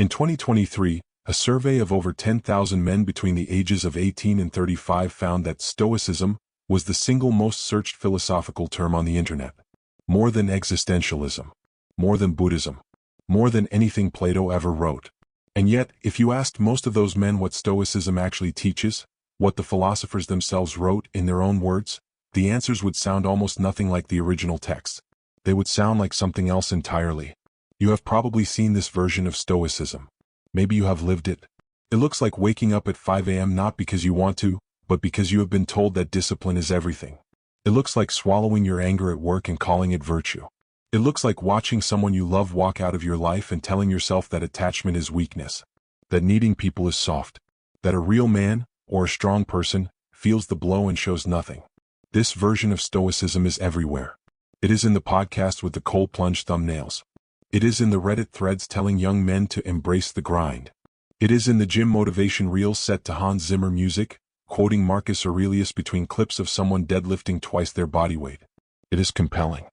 In 2023, a survey of over 10,000 men between the ages of 18 and 35 found that Stoicism was the single most searched philosophical term on the internet. More than existentialism. More than Buddhism. More than anything Plato ever wrote. And yet, if you asked most of those men what Stoicism actually teaches, what the philosophers themselves wrote in their own words, the answers would sound almost nothing like the original text. They would sound like something else entirely. You have probably seen this version of Stoicism. Maybe you have lived it. It looks like waking up at 5 a.m. not because you want to, but because you have been told that discipline is everything. It looks like swallowing your anger at work and calling it virtue. It looks like watching someone you love walk out of your life and telling yourself that attachment is weakness, that needing people is soft, that a real man, or a strong person, feels the blow and shows nothing. This version of Stoicism is everywhere. It is in the podcast with the cold plunge thumbnails. It is in the Reddit threads telling young men to embrace the grind. It is in the gym motivation reels set to Hans Zimmer music, quoting Marcus Aurelius between clips of someone deadlifting twice their body weight. It is compelling.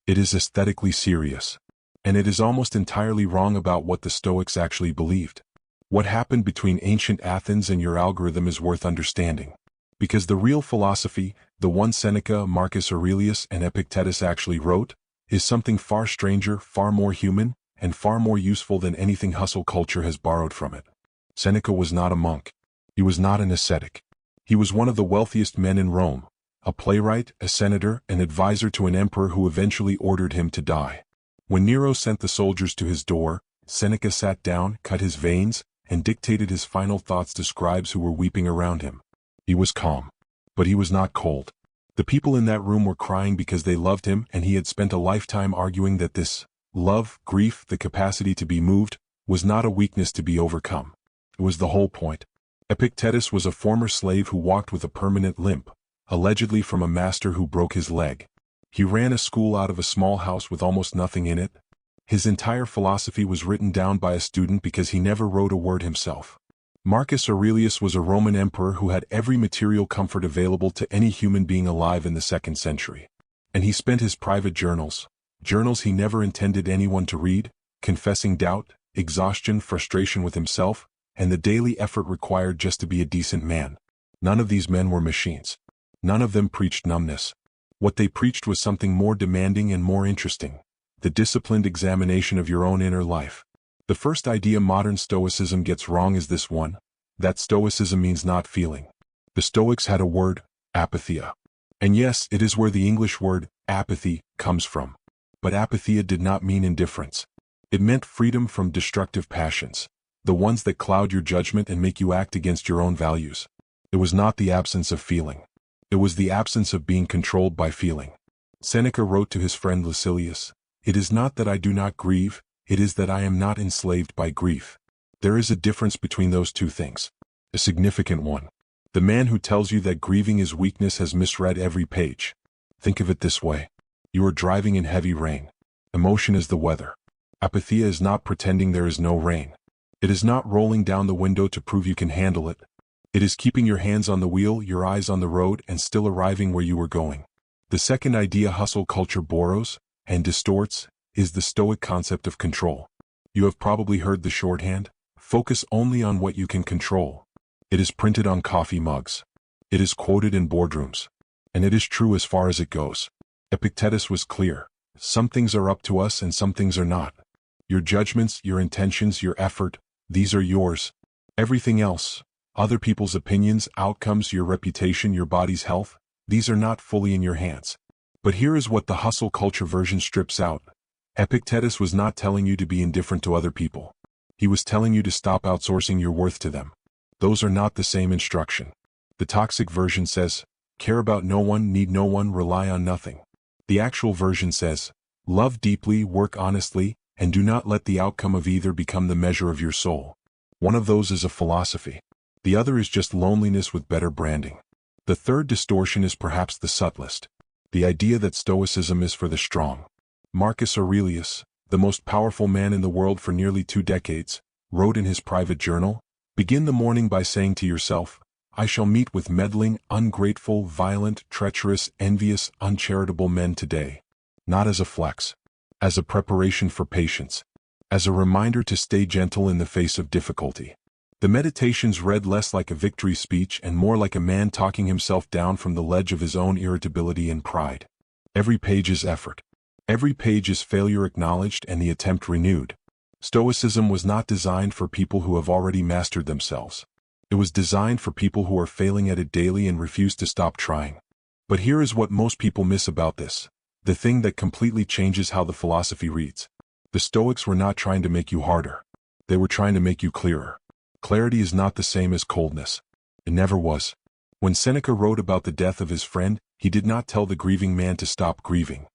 It is aesthetically serious. And it is almost entirely wrong about what the Stoics actually believed. What happened between ancient Athens and your algorithm is worth understanding. Because the real philosophy, the one Seneca, Marcus Aurelius, and Epictetus actually wrote, is something far stranger, far more human, and far more useful than anything hustle culture has borrowed from it. Seneca was not a monk. He was not an ascetic. He was one of the wealthiest men in Rome, a playwright, a senator, an advisor to an emperor who eventually ordered him to die. When Nero sent the soldiers to his door, Seneca sat down, cut his veins, and dictated his final thoughts to scribes who were weeping around him. He was calm. But he was not cold. The people in that room were crying because they loved him, and he had spent a lifetime arguing that this love, grief, the capacity to be moved, was not a weakness to be overcome. It was the whole point. Epictetus was a former slave who walked with a permanent limp, allegedly from a master who broke his leg. He ran a school out of a small house with almost nothing in it. His entire philosophy was written down by a student because he never wrote a word himself. Marcus Aurelius was a Roman emperor who had every material comfort available to any human being alive in the 2nd century. And he spent his private journals he never intended anyone to read, confessing doubt, exhaustion, frustration with himself, and the daily effort required just to be a decent man. None of these men were machines. None of them preached numbness. What they preached was something more demanding and more interesting: the disciplined examination of your own inner life. The first idea modern Stoicism gets wrong is this one, that Stoicism means not feeling. The Stoics had a word, apatheia. And yes, it is where the English word, apathy, comes from. But apatheia did not mean indifference. It meant freedom from destructive passions, the ones that cloud your judgment and make you act against your own values. It was not the absence of feeling. It was the absence of being controlled by feeling. Seneca wrote to his friend Lucilius, "It is not that I do not grieve, it is that I am not enslaved by grief." There is a difference between those two things. A significant one. The man who tells you that grieving is weakness has misread every page. Think of it this way. You are driving in heavy rain. Emotion is the weather. Apatheia is not pretending there is no rain. It is not rolling down the window to prove you can handle it. It is keeping your hands on the wheel, your eyes on the road, and still arriving where you were going. The second idea hustle culture borrows and distorts is the Stoic concept of control. You have probably heard the shorthand, focus only on what you can control. It is printed on coffee mugs. It is quoted in boardrooms. And it is true as far as it goes. Epictetus was clear. Some things are up to us and some things are not. Your judgments, your intentions, your effort, these are yours. Everything else, other people's opinions, outcomes, your reputation, your body's health, these are not fully in your hands. But here is what the hustle culture version strips out. Epictetus was not telling you to be indifferent to other people. He was telling you to stop outsourcing your worth to them. Those are not the same instruction. The toxic version says, care about no one, need no one, rely on nothing. The actual version says, love deeply, work honestly, and do not let the outcome of either become the measure of your soul. One of those is a philosophy. The other is just loneliness with better branding. The third distortion is perhaps the subtlest. The idea that Stoicism is for the strong. Marcus Aurelius, the most powerful man in the world for nearly 2 decades, wrote in his private journal, begin the morning by saying to yourself, I shall meet with meddling, ungrateful, violent, treacherous, envious, uncharitable men today. Not as a flex. As a preparation for patience. as a reminder to stay gentle in the face of difficulty. The meditations read less like a victory speech and more like a man talking himself down from the ledge of his own irritability and pride. Every page is effort. Every page is failure acknowledged and the attempt renewed. Stoicism was not designed for people who have already mastered themselves. It was designed for people who are failing at it daily and refuse to stop trying. But here is what most people miss about this, the thing that completely changes how the philosophy reads. The Stoics were not trying to make you harder. They were trying to make you clearer. Clarity is not the same as coldness. It never was. When Seneca wrote about the death of his friend, he did not tell the grieving man to stop grieving.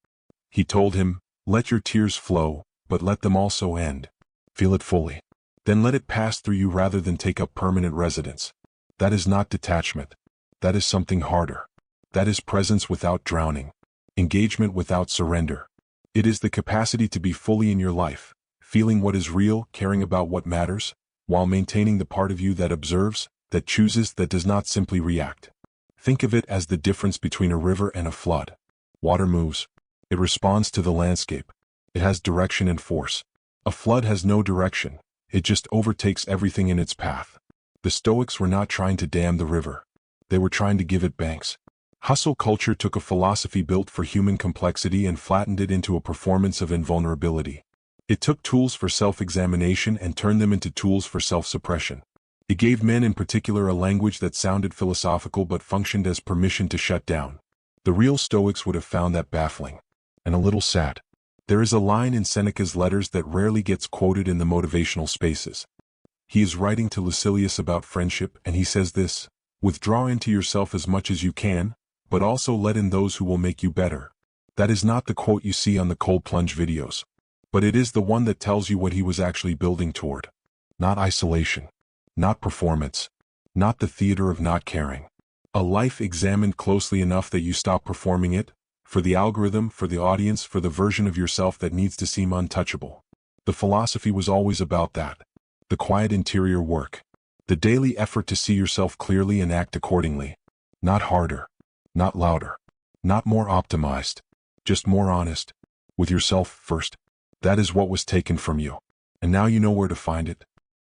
He told him, "Let your tears flow, but let them also end. Feel it fully. Then let it pass through you rather than take up permanent residence." That is not detachment. That is something harder. That is presence without drowning. Engagement without surrender. It is the capacity to be fully in your life, feeling what is real, caring about what matters, while maintaining the part of you that observes, that chooses, that does not simply react. Think of it as the difference between a river and a flood. Water moves. It responds to the landscape. It has direction and force. A flood has no direction. It just overtakes everything in its path. The Stoics were not trying to dam the river. They were trying to give it banks. Hustle culture took a philosophy built for human complexity and flattened it into a performance of invulnerability. It took tools for self-examination and turned them into tools for self-suppression. It gave men in particular a language that sounded philosophical but functioned as permission to shut down. The real Stoics would have found that baffling. And a little sad. There is a line in Seneca's letters that rarely gets quoted in the motivational spaces. He is writing to Lucilius about friendship and he says this, "Withdraw into yourself as much as you can, but also let in those who will make you better." That is not the quote you see on the cold plunge videos. But it is the one that tells you what he was actually building toward. Not isolation. Not performance. Not the theater of not caring. A life examined closely enough that you stop performing it, for the algorithm, for the audience, for the version of yourself that needs to seem untouchable. The philosophy was always about that. The quiet interior work. The daily effort to see yourself clearly and act accordingly. Not harder. Not louder. Not more optimized. Just more honest. With yourself first. That is what was taken from you. And now you know where to find it.